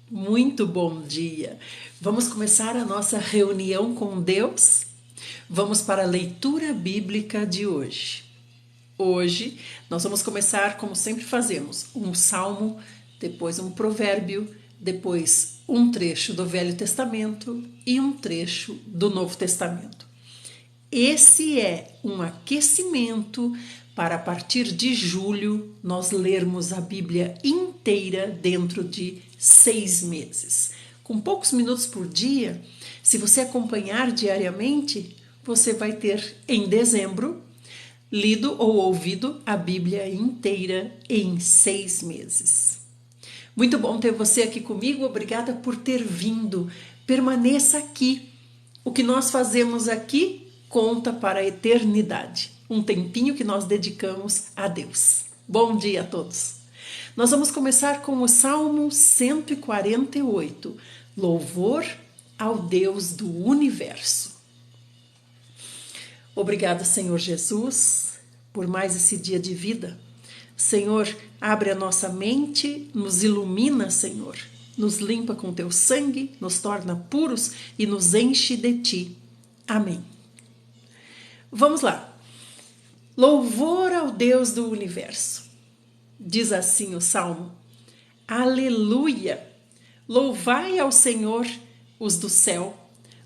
Muito bom dia! Vamos começar a nossa reunião com Deus? Vamos para a leitura bíblica de hoje. Hoje nós vamos começar, como sempre fazemos, um salmo, depois um provérbio, depois um trecho do Velho Testamento e um trecho do Novo Testamento. Esse é um aquecimento para, a partir de julho, nós lermos a Bíblia inteira dentro de 6 meses. Com poucos minutos por dia, se você acompanhar diariamente, você vai ter, em dezembro, lido ou ouvido a Bíblia inteira em 6 meses. Muito bom ter você aqui comigo, obrigada por ter vindo. Permaneça aqui. O que nós fazemos aqui conta para a eternidade. Um tempinho que nós dedicamos a Deus. Bom dia a todos. Nós vamos começar com o Salmo 148. Louvor ao Deus do Universo. Obrigada, Senhor Jesus, por mais esse dia de vida. Senhor, abre a nossa mente, nos ilumina, Senhor. Nos limpa com teu sangue, nos torna puros e nos enche de ti. Amém. Vamos lá. Louvor ao Deus do Universo. Diz assim o Salmo. Aleluia! Louvai ao Senhor os do céu.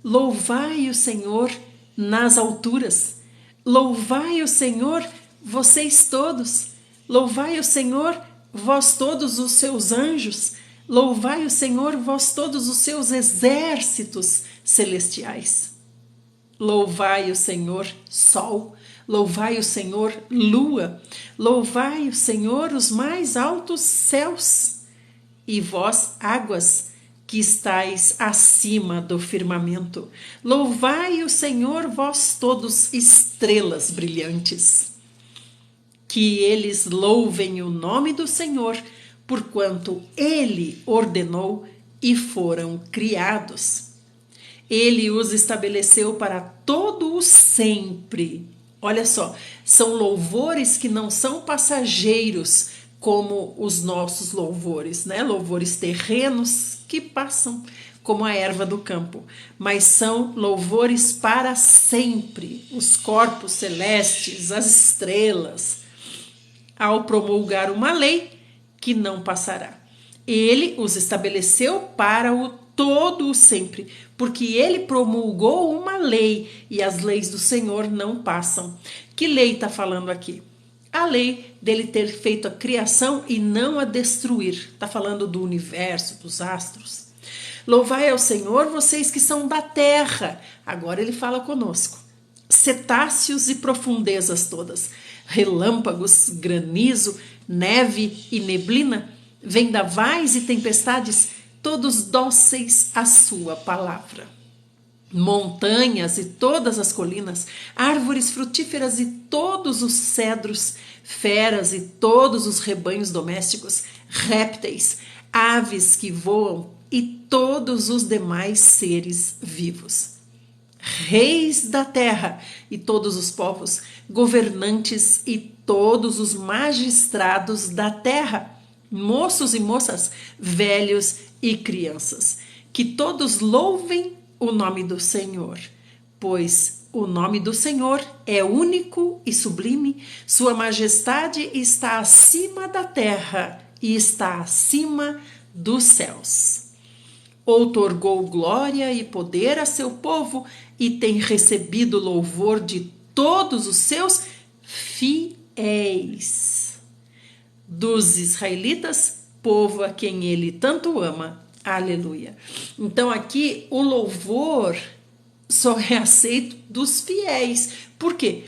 Louvai o Senhor nas alturas. Louvai o Senhor, vocês todos. Louvai o Senhor, vós todos os seus anjos. Louvai o Senhor, vós todos os seus exércitos celestiais. Louvai o Senhor, sol. Louvai o Senhor, lua. Louvai o Senhor, os mais altos céus. E vós, águas, que estais acima do firmamento. Louvai o Senhor, vós todos, estrelas brilhantes. Que eles louvem o nome do Senhor, porquanto Ele ordenou e foram criados. Ele os estabeleceu para todo o sempre. Olha só, são louvores que não são passageiros, como os nossos louvores, né? Louvores terrenos que passam como a erva do campo, mas são louvores para sempre, os corpos celestes, as estrelas, ao promulgar uma lei que não passará. Ele os estabeleceu para o todo o sempre, porque ele promulgou uma lei e as leis do Senhor não passam. Que lei está falando aqui? A lei dele ter feito a criação e não a destruir. Está falando do universo, dos astros. Louvai ao Senhor, vocês que são da terra. Agora ele fala conosco. Cetáceos e profundezas todas. Relâmpagos, granizo, neve e neblina. Vendavais e tempestades, todos dóceis à sua palavra. Montanhas e todas as colinas, árvores frutíferas e todos os cedros, feras e todos os rebanhos domésticos, répteis, aves que voam e todos os demais seres vivos. Reis da terra e todos os povos, governantes e todos os magistrados da terra, moços e moças, velhos e crianças, que todos louvem o nome do Senhor, pois o nome do Senhor é único e sublime, sua majestade está acima da terra e está acima dos céus. Outorgou glória e poder a seu povo e tem recebido louvor de todos os seus fiéis. Dos israelitas, povo a quem ele tanto ama. Aleluia. Então aqui o louvor só é aceito dos fiéis. Por quê?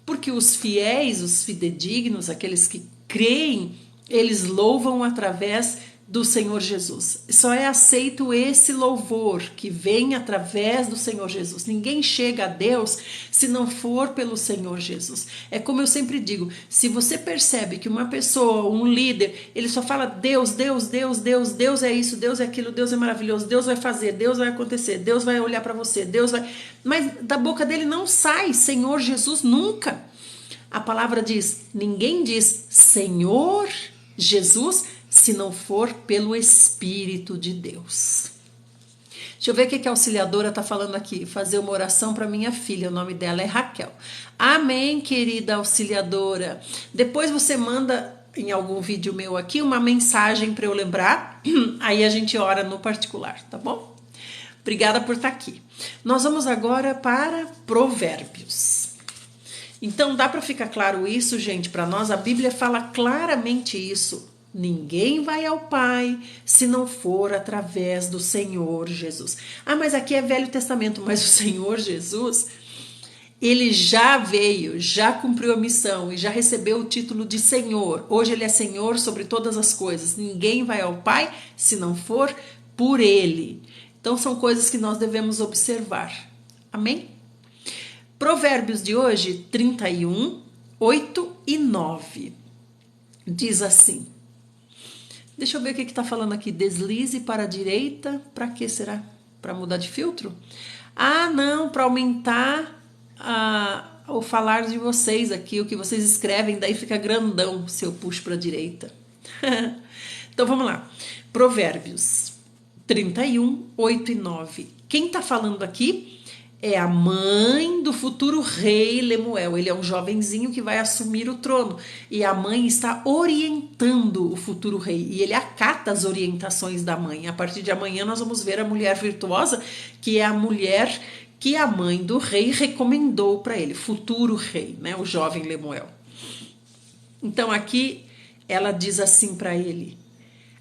Porque os fiéis, os fidedignos, aqueles que creem, eles louvam através do Senhor Jesus. Só é aceito esse louvor que vem através do Senhor Jesus. Ninguém chega a Deus se não for pelo Senhor Jesus. É como eu sempre digo, se você percebe que uma pessoa, um líder, ele só fala Deus, Deus, Deus, Deus, Deus é isso, Deus é aquilo, Deus é maravilhoso, Deus vai fazer, Deus vai acontecer, Deus vai olhar para você, Deus vai... Mas da boca dele não sai Senhor Jesus nunca. A palavra diz, ninguém diz Senhor Jesus se não for pelo Espírito de Deus. Deixa eu ver o que a auxiliadora está falando aqui. Fazer uma oração para minha filha. O nome dela é Raquel. Amém, querida auxiliadora. Depois você manda em algum vídeo meu aqui uma mensagem para eu lembrar. Aí a gente ora no particular, tá bom? Obrigada por estar aqui. Nós vamos agora para Provérbios. Então dá para ficar claro isso, gente, para nós. A Bíblia fala claramente isso. Ninguém vai ao Pai se não for através do Senhor Jesus. Ah, mas aqui é Velho Testamento, mas o Senhor Jesus, ele já veio, já cumpriu a missão e já recebeu o título de Senhor. Hoje ele é Senhor sobre todas as coisas. Ninguém vai ao Pai se não for por ele. Então são coisas que nós devemos observar. Amém? Provérbios de hoje, 31, 8 e 9. Diz assim. Deixa eu ver o que está falando aqui. Deslize para a direita. Para que será? Para mudar de filtro? Ah, não, para aumentar o falar de vocês aqui, o que vocês escrevem, daí fica grandão se eu puxo para a direita. Então vamos lá. Provérbios 31, 8 e 9. Quem está falando aqui é a mãe do futuro rei Lemuel. Ele é um jovenzinho que vai assumir o trono. E a mãe está orientando o futuro rei. E ele acata as orientações da mãe. A partir de amanhã nós vamos ver a mulher virtuosa, que é a mulher que a mãe do rei recomendou para ele. Futuro rei, né? O jovem Lemuel. Então aqui ela diz assim para ele: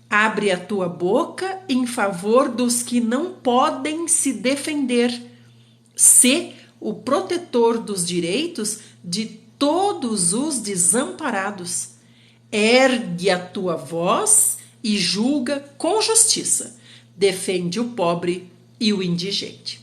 abre a tua boca em favor dos que não podem se defender. Sê o protetor dos direitos de todos os desamparados. Ergue a tua voz e julga com justiça. Defende o pobre e o indigente.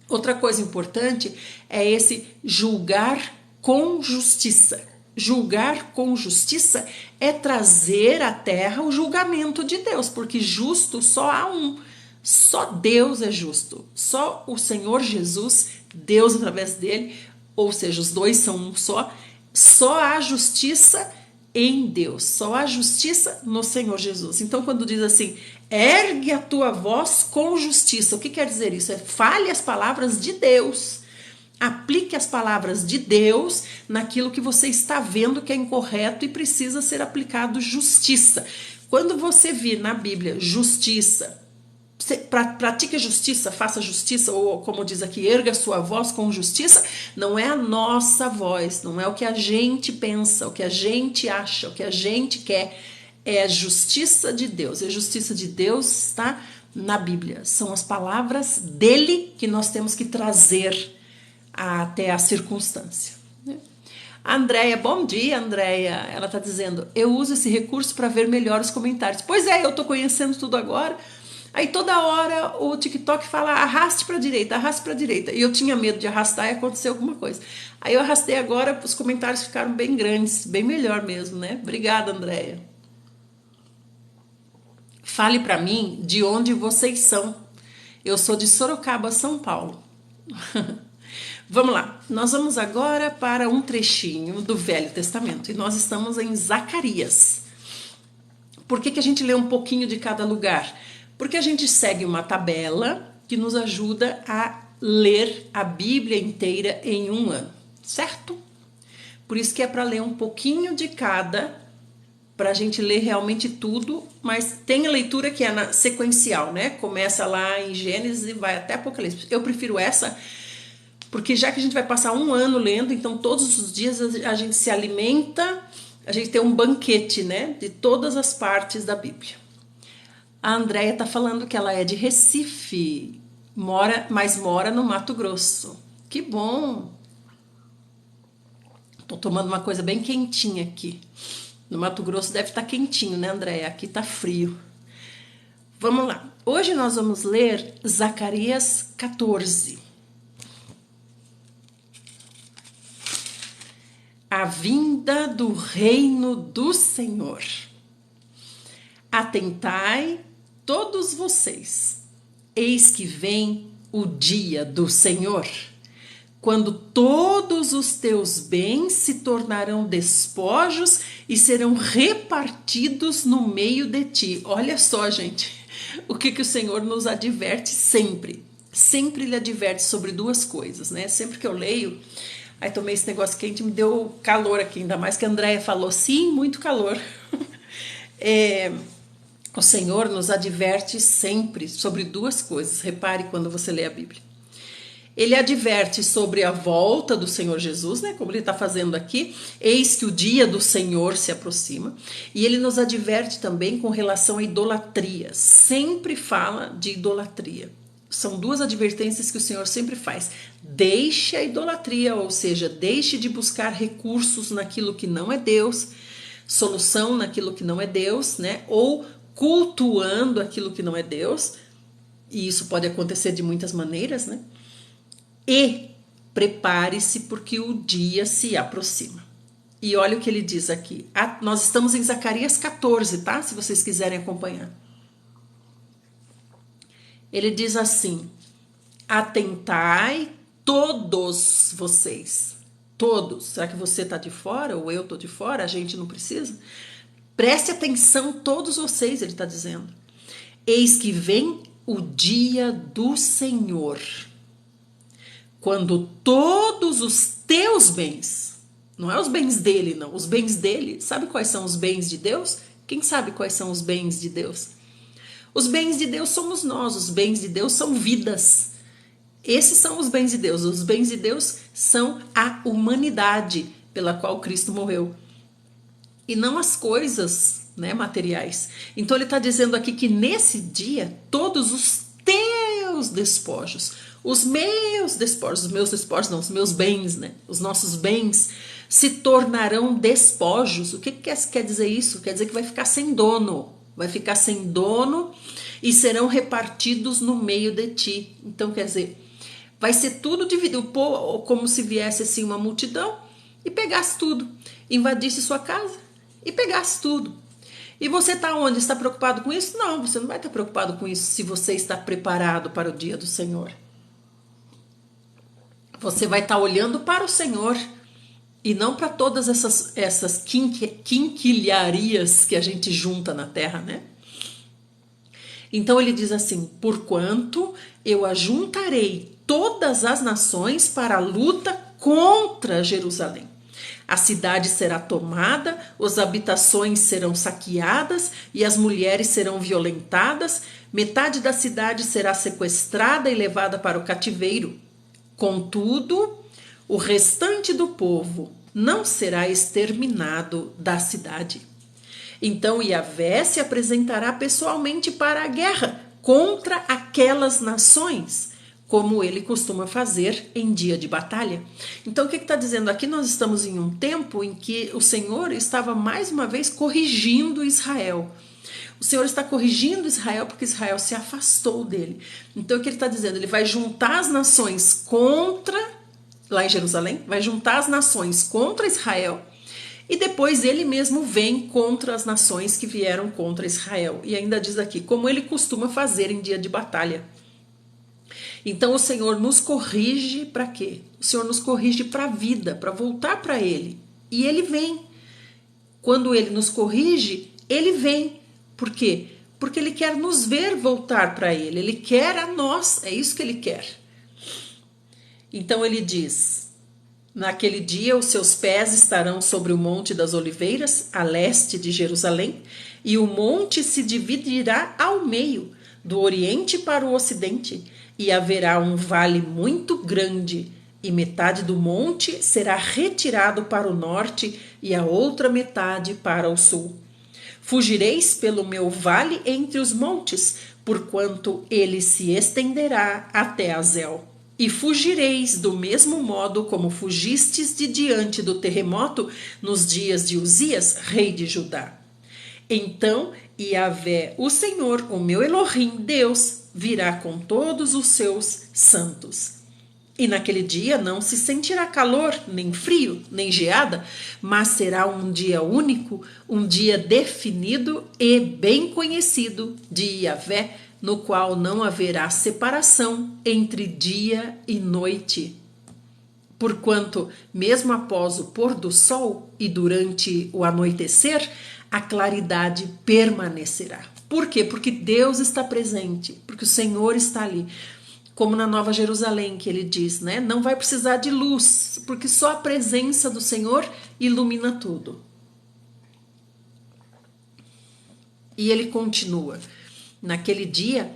Outra coisa importante é esse julgar com justiça. Julgar com justiça é trazer à terra o julgamento de Deus, porque justo só há um. Só Deus é justo, só o Senhor Jesus, Deus através dele, ou seja, os dois são um só há justiça em Deus, só há justiça no Senhor Jesus. Então quando diz assim, ergue a tua voz com justiça, o que quer dizer isso? Fale as palavras de Deus, aplique as palavras de Deus naquilo que você está vendo que é incorreto e precisa ser aplicado justiça. Quando você vir na Bíblia justiça, pratique a justiça, faça justiça, ou como diz aqui, erga a sua voz com justiça, não é a nossa voz, não é o que a gente pensa, o que a gente acha, o que a gente quer, é a justiça de Deus. E a justiça de Deus está na Bíblia, são as palavras dele que nós temos que trazer até a circunstância. Andréia, bom dia, Andréia. Ela está dizendo, eu uso esse recurso para ver melhor os comentários. Pois é, eu estou conhecendo tudo agora. Aí toda hora o TikTok fala arraste para a direita. E eu tinha medo de arrastar e acontecer alguma coisa. Aí eu arrastei agora, os comentários ficaram bem grandes, bem melhor mesmo, né? Obrigada, Andréia. Fale para mim de onde vocês são. Eu sou de Sorocaba, São Paulo. Vamos lá, nós vamos agora para um trechinho do Velho Testamento. E nós estamos em Zacarias. Por que a gente lê um pouquinho de cada lugar? Porque a gente segue uma tabela que nos ajuda a ler a Bíblia inteira em um ano, certo? Por isso que é para ler um pouquinho de cada, para a gente ler realmente tudo, mas tem a leitura que é sequencial, né? Começa lá em Gênesis e vai até Apocalipse. Eu prefiro essa, porque já que a gente vai passar um ano lendo, então todos os dias a gente se alimenta, a gente tem um banquete, né? De todas as partes da Bíblia. A Andréia está falando que ela é de Recife, mas mora no Mato Grosso. Que bom! Estou tomando uma coisa bem quentinha aqui. No Mato Grosso deve estar quentinho, né, Andréia? Aqui está frio. Vamos lá. Hoje nós vamos ler Zacarias 14. A vinda do reino do Senhor. Atentai todos vocês, eis que vem o dia do Senhor, quando todos os teus bens se tornarão despojos e serão repartidos no meio de ti. Olha só, gente, o que o Senhor nos adverte sempre. Sempre Ele adverte sobre duas coisas, né? Sempre que eu leio, aí tomei esse negócio quente, me deu calor aqui, ainda mais que a Andréia falou, sim, muito calor. O Senhor nos adverte sempre sobre duas coisas. Repare quando você lê a Bíblia. Ele adverte sobre a volta do Senhor Jesus, né? Como ele está fazendo aqui. Eis que o dia do Senhor se aproxima. E ele nos adverte também com relação à idolatria. Sempre fala de idolatria. São duas advertências que o Senhor sempre faz. Deixe a idolatria, ou seja, deixe de buscar recursos naquilo que não é Deus, solução naquilo que não é Deus, né? Ou cultuando aquilo que não é Deus. E isso pode acontecer de muitas maneiras, né? E prepare-se porque o dia se aproxima. E olha o que ele diz aqui. Nós estamos em Zacarias 14, tá? Se vocês quiserem acompanhar. Ele diz assim: atentai todos vocês. Todos. Será que você está de fora ou eu estou de fora? A gente não precisa? Preste atenção todos vocês, ele está dizendo. Eis que vem o dia do Senhor, quando todos os teus bens, não é os bens dele, não, os bens dele, sabe quais são os bens de Deus? Quem sabe quais são os bens de Deus? Os bens de Deus somos nós, os bens de Deus são vidas. Esses são os bens de Deus. Os bens de Deus são a humanidade pela qual Cristo morreu. E não as coisas, né, materiais. Então ele está dizendo aqui que nesse dia, todos os teus despojos, os meus despojos, os meus bens, né, os nossos bens, se tornarão despojos. O que quer dizer isso? Quer dizer que vai ficar sem dono. Vai ficar sem dono e serão repartidos no meio de ti. Então, quer dizer, vai ser tudo dividido, como se viesse assim uma multidão e pegasse tudo, invadisse sua casa e pegasse tudo. E você está onde? Está preocupado com isso? Não, você não vai estar preocupado com isso se você está preparado para o dia do Senhor. Você vai estar olhando para o Senhor e não para todas essas quinquilharias que a gente junta na terra, né? Então ele diz assim: porquanto eu ajuntarei todas as nações para a luta contra Jerusalém. A cidade será tomada, as habitações serão saqueadas e as mulheres serão violentadas. Metade da cidade será sequestrada e levada para o cativeiro. Contudo, o restante do povo não será exterminado da cidade. Então Yahvé se apresentará pessoalmente para a guerra contra aquelas nações, como ele costuma fazer em dia de batalha. Então o que está dizendo aqui? Nós estamos em um tempo em que o Senhor estava mais uma vez corrigindo Israel. O Senhor está corrigindo Israel porque Israel se afastou dele. Então o que ele está dizendo? Ele vai juntar as nações lá em Jerusalém, vai juntar as nações contra Israel e depois ele mesmo vem contra as nações que vieram contra Israel. E ainda diz aqui, como ele costuma fazer em dia de batalha. Então o Senhor nos corrige para quê? O Senhor nos corrige para a vida, para voltar para ele. E ele vem. Quando ele nos corrige, ele vem. Por quê? Porque ele quer nos ver voltar para ele. Ele quer a nós, é isso que ele quer. Então ele diz: naquele dia os seus pés estarão sobre o Monte das Oliveiras, a leste de Jerusalém, e o monte se dividirá ao meio, do oriente para o ocidente, e haverá um vale muito grande, e metade do monte será retirado para o norte e a outra metade para o sul. Fugireis pelo meu vale entre os montes, porquanto ele se estenderá até Azel. E fugireis do mesmo modo como fugistes de diante do terremoto nos dias de Uzias, rei de Judá. Então Yahvé, o Senhor, o meu Elohim, Deus, virá com todos os seus santos. E naquele dia não se sentirá calor, nem frio, nem geada, mas será um dia único, um dia definido e bem conhecido de Yahvé, no qual não haverá separação entre dia e noite. Porquanto, mesmo após o pôr do sol e durante o anoitecer, a claridade permanecerá. Por quê? Porque Deus está presente, porque o Senhor está ali. Como na Nova Jerusalém, que ele diz, né? Não vai precisar de luz, porque só a presença do Senhor ilumina tudo. E ele continua: naquele dia,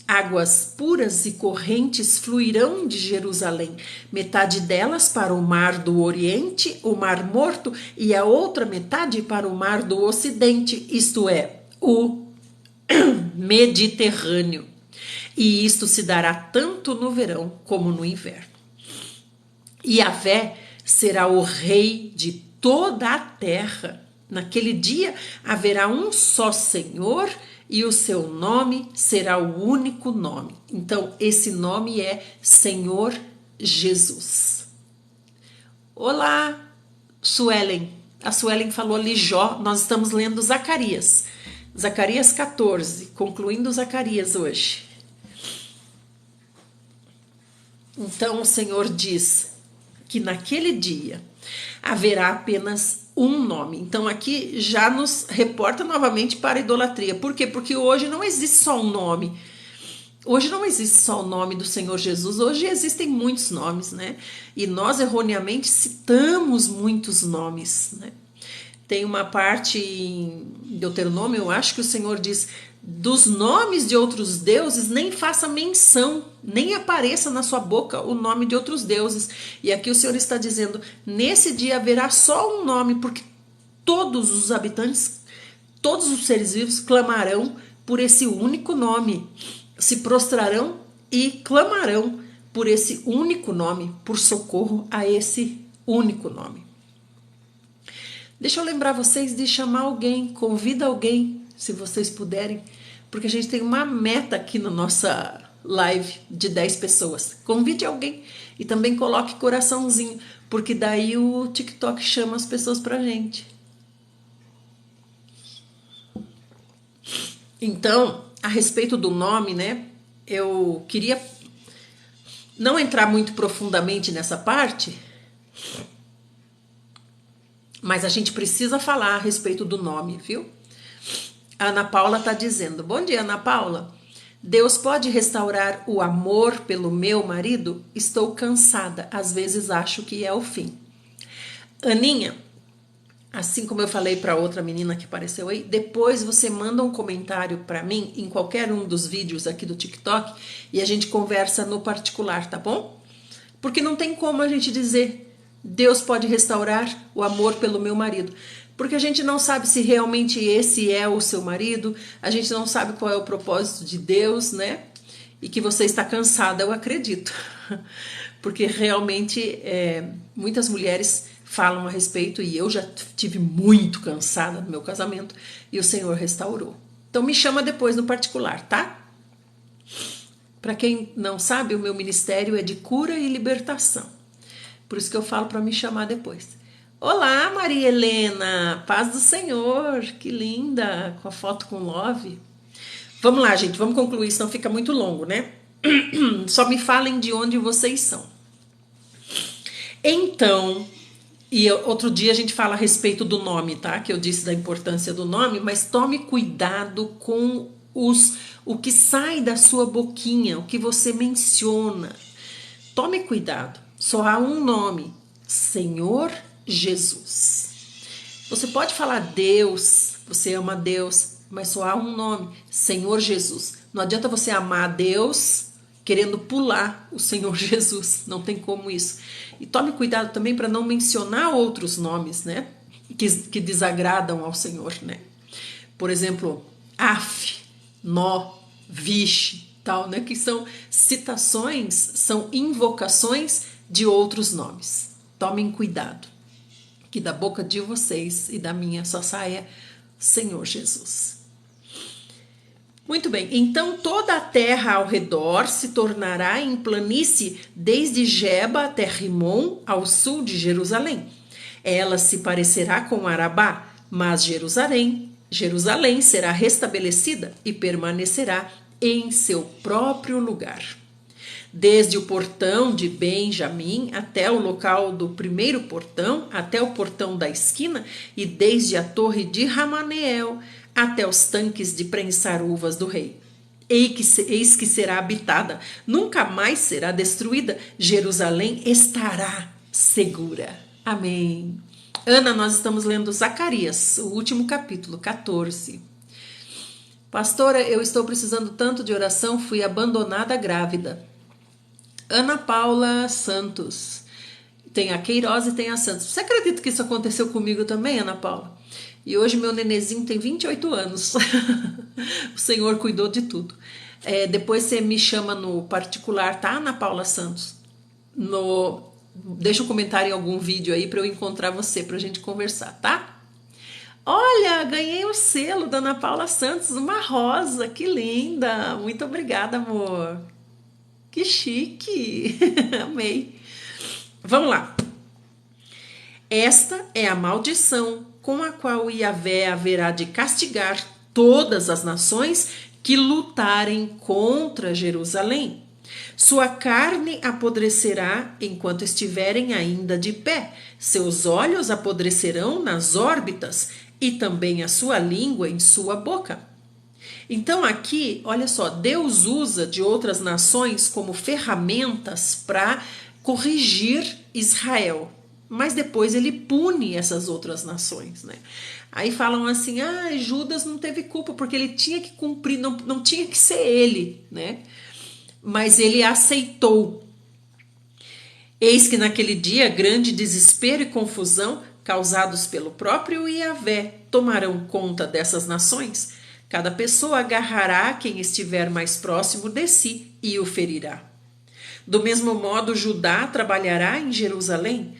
águas puras e correntes fluirão de Jerusalém, metade delas para o mar do Oriente, o Mar Morto, e a outra metade para o Mar do Ocidente, isto é, o Mediterrâneo. E isto se dará tanto no verão como no inverno. Yahvé será o rei de toda a terra. Naquele dia haverá um só Senhor e o seu nome será o único nome. Então, esse nome é Senhor Jesus. Olá, Suelen. A Suelen falou ali Jó. Nós estamos lendo Zacarias. Zacarias 14, concluindo Zacarias hoje. Então o Senhor diz que naquele dia haverá apenas um nome. Então aqui já nos reporta novamente para a idolatria. Por quê? Porque hoje não existe só um nome. Hoje não existe só o nome do Senhor Jesus. Hoje existem muitos nomes, né? E nós erroneamente citamos muitos nomes, né? Tem uma parte em Deuteronômio, eu acho que o Senhor diz: dos nomes de outros deuses nem faça menção, nem apareça na sua boca o nome de outros deuses. E aqui o Senhor está dizendo: nesse dia haverá só um nome, porque todos os habitantes, todos os seres vivos clamarão por esse único nome, se prostrarão e clamarão por esse único nome, por socorro a esse único nome. Deixa eu lembrar vocês de chamar alguém, convida alguém, se vocês puderem, porque a gente tem uma meta aqui na nossa live de 10 pessoas. Convide alguém e também coloque coraçãozinho, porque daí o TikTok chama as pessoas pra gente. Então, a respeito do nome, né, eu queria não entrar muito profundamente nessa parte, mas a gente precisa falar a respeito do nome, viu? A Ana Paula está dizendo: bom dia, Ana Paula. Deus pode restaurar o amor pelo meu marido? Estou cansada, às vezes acho que é o fim. Aninha, assim como eu falei para outra menina que apareceu aí, depois você manda um comentário para mim em qualquer um dos vídeos aqui do TikTok e a gente conversa no particular, tá bom? Porque não tem como a gente dizer Deus pode restaurar o amor pelo meu marido, porque a gente não sabe se realmente esse é o seu marido, a gente não sabe qual é o propósito de Deus, né? E que você está cansada, eu acredito, porque realmente muitas mulheres falam a respeito e eu já tive muito cansada no meu casamento e o Senhor restaurou. Então me chama depois no particular, tá? Para quem não sabe, o meu ministério é de cura e libertação. Por isso que eu falo para me chamar depois. Olá, Maria Helena, paz do Senhor, que linda, com a foto com love. Vamos lá, gente, vamos concluir, senão fica muito longo, né? Só me falem de onde vocês são. Então, outro dia a gente fala a respeito do nome, tá? Que eu disse da importância do nome, mas tome cuidado com o que sai da sua boquinha, o que você menciona. Tome cuidado. Só há um nome, Senhor Jesus. Você pode falar Deus, você ama Deus, mas só há um nome, Senhor Jesus. Não adianta você amar a Deus querendo pular o Senhor Jesus, não tem como isso. E tome cuidado também para não mencionar outros nomes, né, que desagradam ao Senhor, né? Por exemplo, af, nó, vixe, tal, né, que são citações, são invocações de outros nomes. Tomem cuidado, que da boca de vocês e da minha só saia Senhor Jesus. Muito bem, então toda a terra ao redor se tornará em planície, desde Geba até Rimon, ao sul de Jerusalém. Ela se parecerá com Arabá, mas Jerusalém será restabelecida e permanecerá em seu próprio lugar. desde o portão de Benjamim até o local do primeiro portão, até o portão da esquina, e desde a torre de Ramaneel até os tanques de prensar uvas do rei. Eis que será habitada, nunca mais será destruída, Jerusalém estará segura. Amém. Ana, nós estamos lendo Zacarias, o último capítulo, 14. Pastora, eu estou precisando tanto de oração, fui abandonada grávida. Ana Paula Santos. Tem a Queiroz e tem a Santos. Você acredita que isso aconteceu comigo também, Ana Paula? E hoje meu nenezinho tem 28 anos. O Senhor cuidou de tudo. Depois você me chama no particular, tá, Ana Paula Santos? Deixa um comentário em algum vídeo aí para eu encontrar você, pra gente conversar, tá? Olha, ganhei o selo da Ana Paula Santos, uma rosa, que linda. Muito obrigada, amor. Que chique. Amei. Vamos lá. Esta é a maldição com a qual Yahvé haverá de castigar todas as nações que lutarem contra Jerusalém. Sua carne apodrecerá enquanto estiverem ainda de pé, seus olhos apodrecerão nas órbitas e também a sua língua em sua boca. Então aqui, olha só, Deus usa de outras nações como ferramentas para corrigir Israel. Mas depois ele pune essas outras nações, né? Aí falam assim, Judas não teve culpa, porque ele tinha que cumprir, não tinha que ser ele, né? Mas ele aceitou. Eis que naquele dia, grande desespero e confusão, causados pelo próprio Yahvé, tomarão conta dessas nações. Cada pessoa agarrará quem estiver mais próximo de si e o ferirá. Do mesmo modo, Judá trabalhará em Jerusalém,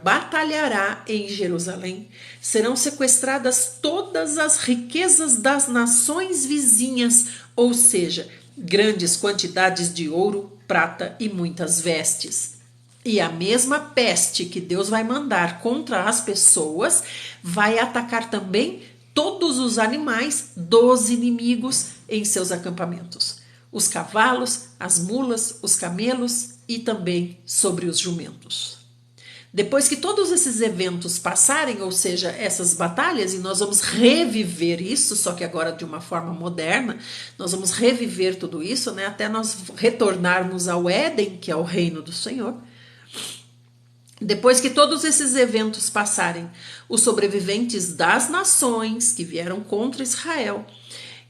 batalhará em Jerusalém. Serão sequestradas todas as riquezas das nações vizinhas, ou seja, grandes quantidades de ouro, prata e muitas vestes. E a mesma peste que Deus vai mandar contra as pessoas vai atacar também todos os animais dos inimigos em seus acampamentos. Os cavalos, as mulas, os camelos e também sobre os jumentos. Depois que todos esses eventos passarem, ou seja, essas batalhas, e nós vamos reviver isso, só que agora de uma forma moderna, nós vamos reviver tudo isso, né, até nós retornarmos ao Éden, que é o reino do Senhor. Depois que todos esses eventos passarem, os sobreviventes das nações que vieram contra Israel,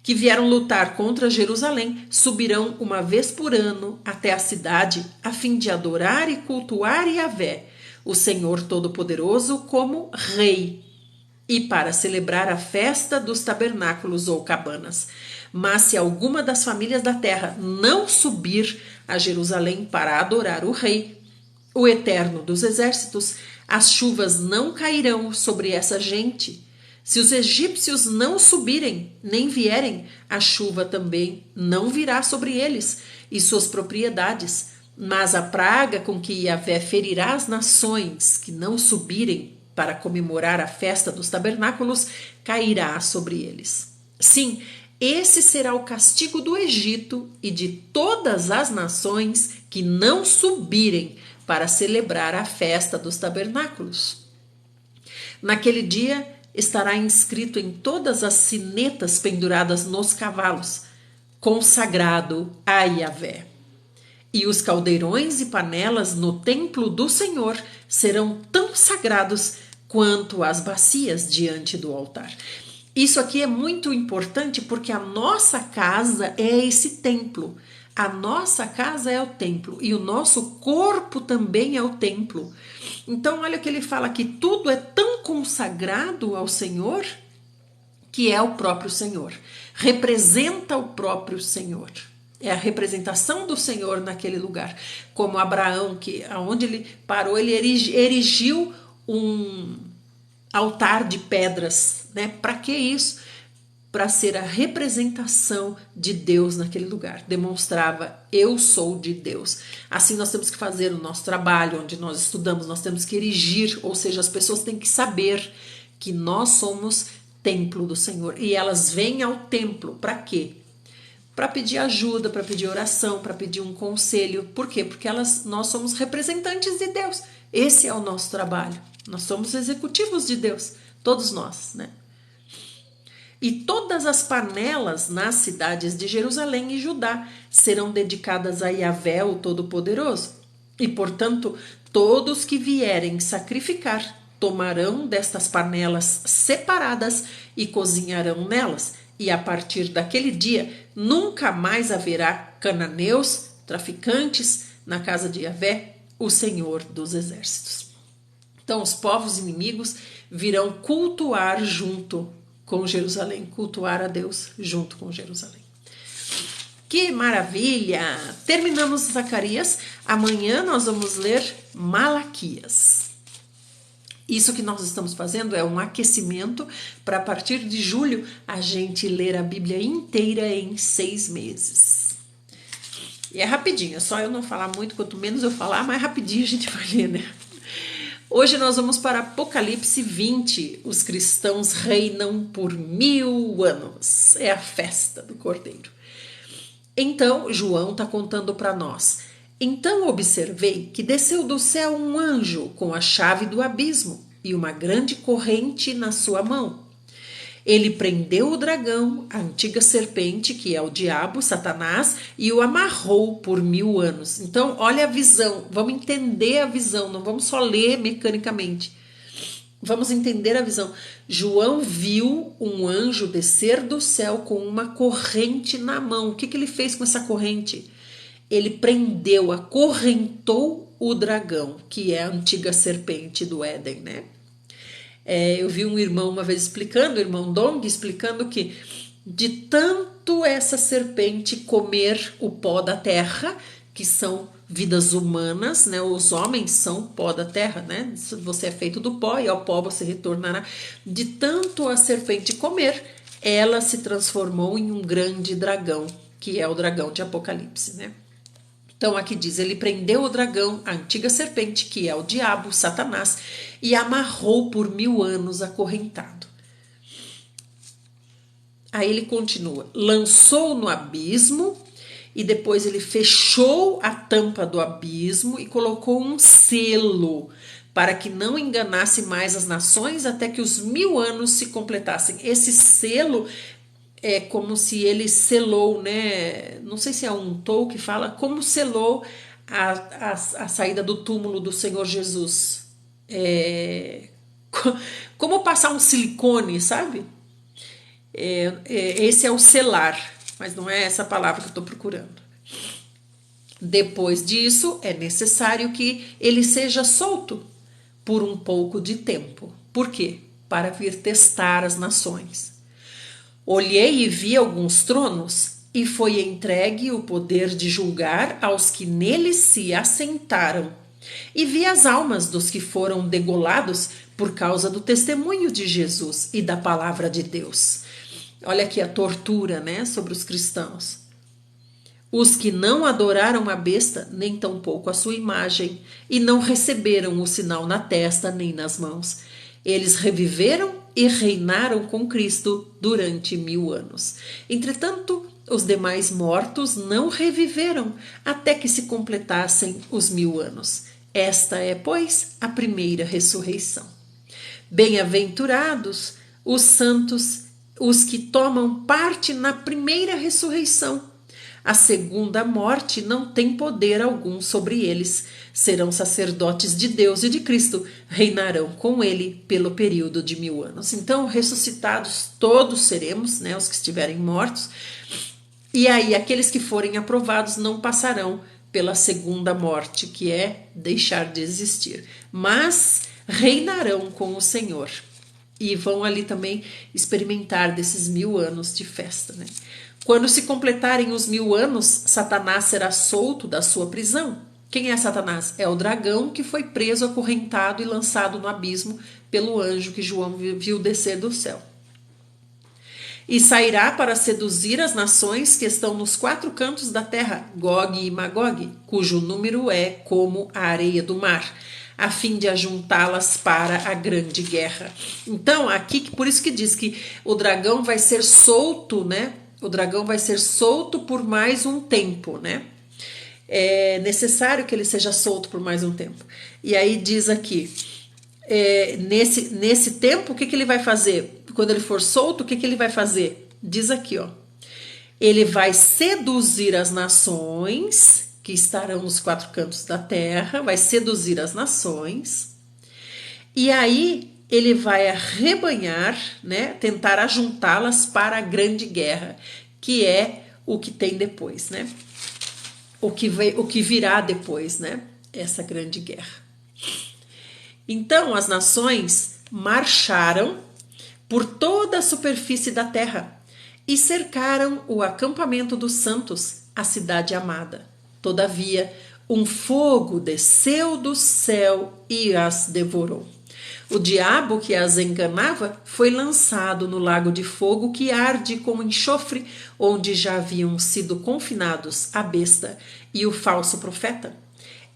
que vieram lutar contra Jerusalém, subirão uma vez por ano até a cidade, a fim de adorar e cultuar Yahvé, o Senhor Todo-Poderoso, como Rei, e para celebrar a festa dos tabernáculos ou cabanas. Mas se alguma das famílias da terra não subir a Jerusalém para adorar o Rei, o Eterno dos Exércitos, as chuvas não cairão sobre essa gente. Se os egípcios não subirem, nem vierem, a chuva também não virá sobre eles e suas propriedades. Mas a praga com que Yahvé ferirá as nações que não subirem para comemorar a festa dos tabernáculos cairá sobre eles. Sim, esse será o castigo do Egito e de todas as nações que não subirem para celebrar a festa dos tabernáculos. Naquele dia estará inscrito em todas as sinetas penduradas nos cavalos, consagrado a Yahvé. E os caldeirões e panelas no templo do Senhor serão tão sagrados quanto as bacias diante do altar. Isso aqui é muito importante porque a nossa casa é esse templo. A nossa casa é o templo e o nosso corpo também é o templo. Então, olha o que ele fala aqui: tudo é tão consagrado ao Senhor que é o próprio Senhor. Representa o próprio Senhor. É a representação do Senhor naquele lugar. Como Abraão, que aonde ele parou, ele erigiu um altar de pedras, né? Para que isso? Para ser a representação de Deus naquele lugar. Demonstrava, eu sou de Deus. Assim nós temos que fazer o nosso trabalho, onde nós estudamos, nós temos que erigir, ou seja, as pessoas têm que saber que nós somos templo do Senhor. E elas vêm ao templo para quê? para pedir ajuda, para pedir oração, para pedir um conselho. Por quê? Porque nós somos representantes de Deus. Esse é o nosso trabalho. Nós somos executivos de Deus, todos nós, né? E todas as panelas nas cidades de Jerusalém e Judá serão dedicadas a Yahvé, o Todo-Poderoso. E, portanto, todos que vierem sacrificar tomarão destas panelas separadas e cozinharão nelas. E a partir daquele dia, nunca mais haverá cananeus, traficantes, na casa de Yahvé, o Senhor dos Exércitos. Então, os povos inimigos virão cultuar junto com Jerusalém, cultuar a Deus junto com Jerusalém. Que maravilha! Terminamos Zacarias. Amanhã nós vamos ler Malaquias. Isso que nós estamos fazendo é um aquecimento para a partir de julho a gente ler a Bíblia inteira em 6 meses. E é rapidinho, é só eu não falar muito, quanto menos eu falar, mais rapidinho a gente vai ler, né? Hoje nós vamos para Apocalipse 20. Os cristãos reinam por 1000 anos. É a festa do Cordeiro. Então, João está contando para nós. Então observei que desceu do céu um anjo com a chave do abismo e uma grande corrente na sua mão. Ele prendeu o dragão, a antiga serpente, que é o diabo, Satanás, e o amarrou por 1000 anos. Então, olha a visão, vamos entender a visão, não vamos só ler mecanicamente. Vamos entender a visão. João viu um anjo descer do céu com uma corrente na mão. O que ele fez com essa corrente? Ele prendeu, acorrentou o dragão, que é a antiga serpente do Éden, né? Eu vi um irmão uma vez explicando, o irmão Dong, explicando que de tanto essa serpente comer o pó da terra, que são vidas humanas, né? Os homens são pó da terra, né? Você é feito do pó e ao pó você retornará. De tanto a serpente comer, ela se transformou em um grande dragão, que é o dragão de Apocalipse, né? Então aqui diz, ele prendeu o dragão, a antiga serpente, que é o diabo, Satanás, e amarrou por 1000 anos acorrentado. Aí ele continua, lançou no abismo e depois ele fechou a tampa do abismo e colocou um selo para que não enganasse mais as nações até que os 1000 anos se completassem. Esse selo é como se ele selou, né? Não sei se é um tou que fala, como selou a saída do túmulo do Senhor Jesus. Como passar um silicone, sabe? Esse é o selar, mas não é essa palavra que eu estou procurando. Depois disso, é necessário que ele seja solto por um pouco de tempo. Por quê? Para vir testar as nações. Olhei e vi alguns tronos, e foi entregue o poder de julgar aos que neles se assentaram. E vi as almas dos que foram degolados por causa do testemunho de Jesus e da palavra de Deus. Olha aqui a tortura, né, sobre os cristãos. Os que não adoraram a besta, nem tampouco a sua imagem, e não receberam o sinal na testa nem nas mãos. Eles reviveram e reinaram com Cristo durante 1000 anos. Entretanto, os demais mortos não reviveram até que se completassem os 1000 anos. Esta é, pois, a primeira ressurreição. Bem-aventurados os santos, os que tomam parte na primeira ressurreição. A segunda morte não tem poder algum sobre eles. Serão sacerdotes de Deus e de Cristo, reinarão com ele pelo período de 1000 anos. Então, ressuscitados todos seremos, né, os que estiverem mortos. E aí, aqueles que forem aprovados não passarão pela segunda morte, que é deixar de existir, mas reinarão com o Senhor. E vão ali também experimentar desses 1000 anos de festa, né? Quando se completarem os 1000 anos, Satanás será solto da sua prisão. Quem é Satanás? É o dragão que foi preso, acorrentado e lançado no abismo pelo anjo que João viu descer do céu. E sairá para seduzir as nações que estão nos 4 cantos da terra, Gog e Magog, cujo número é como a areia do mar, a fim de ajuntá-las para a grande guerra. Então, aqui, por isso que diz que o dragão vai ser solto, né? O dragão vai ser solto por mais um tempo, né? É necessário que ele seja solto por mais um tempo. E aí diz aqui, nesse tempo, o que ele vai fazer? Quando ele for solto, o que ele vai fazer? Diz aqui, ó. Ele vai seduzir as nações que estarão nos quatro cantos da terra, vai seduzir as nações. E aí ele vai arrebanhar, né, tentar ajuntá-las para a grande guerra, que é o que tem depois, né? O que virá depois, né? Essa grande guerra. Então as nações marcharam por toda a superfície da terra e cercaram o acampamento dos santos, a cidade amada. Todavia, um fogo desceu do céu e as devorou. O diabo que as enganava foi lançado no lago de fogo que arde com enxofre, onde já haviam sido confinados a besta e o falso profeta.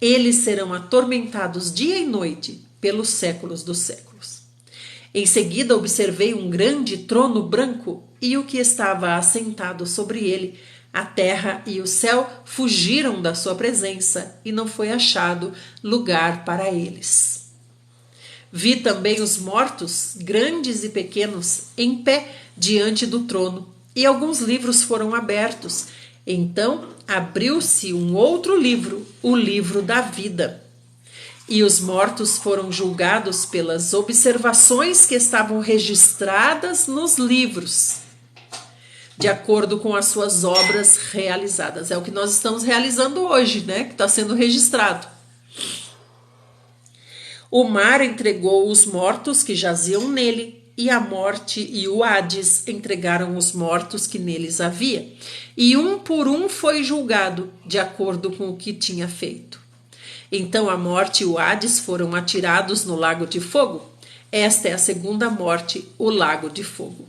Eles serão atormentados dia e noite pelos séculos dos séculos. Em seguida observei um grande trono branco e o que estava assentado sobre ele. A terra e o céu fugiram da sua presença e não foi achado lugar para eles. Vi também os mortos, grandes e pequenos, em pé diante do trono, e alguns livros foram abertos. Então abriu-se um outro livro, o livro da vida. E os mortos foram julgados pelas observações que estavam registradas nos livros, de acordo com as suas obras realizadas. É o que nós estamos realizando hoje, né? Que está sendo registrado. O mar entregou os mortos que jaziam nele, e a morte e o Hades entregaram os mortos que neles havia. E um por um foi julgado, de acordo com o que tinha feito. Então a morte e o Hades foram atirados no lago de fogo. Esta é a segunda morte, o lago de fogo.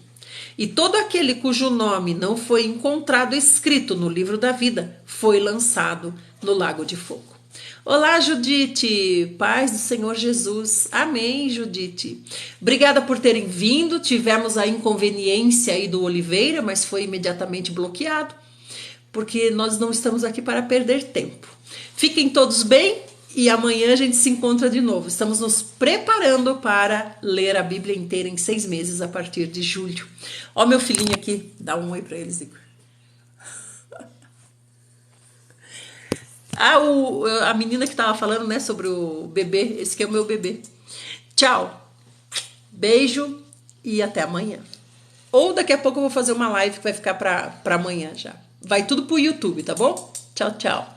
E todo aquele cujo nome não foi encontrado escrito no livro da vida foi lançado no lago de fogo. Olá, Judite, paz do Senhor Jesus. Amém, Judite. Obrigada por terem vindo. Tivemos a inconveniência aí do Oliveira, mas foi imediatamente bloqueado, porque nós não estamos aqui para perder tempo. Fiquem todos bem e amanhã a gente se encontra de novo. Estamos nos preparando para ler a Bíblia inteira em 6 meses a partir de julho. Ó, meu filhinho aqui, dá um oi para eles, Igor. A menina que estava falando, né, sobre o bebê, esse aqui é o meu bebê. Tchau, beijo e até amanhã. Ou daqui a pouco eu vou fazer uma live que vai ficar para amanhã já. Vai tudo pro YouTube, tá bom? Tchau, tchau.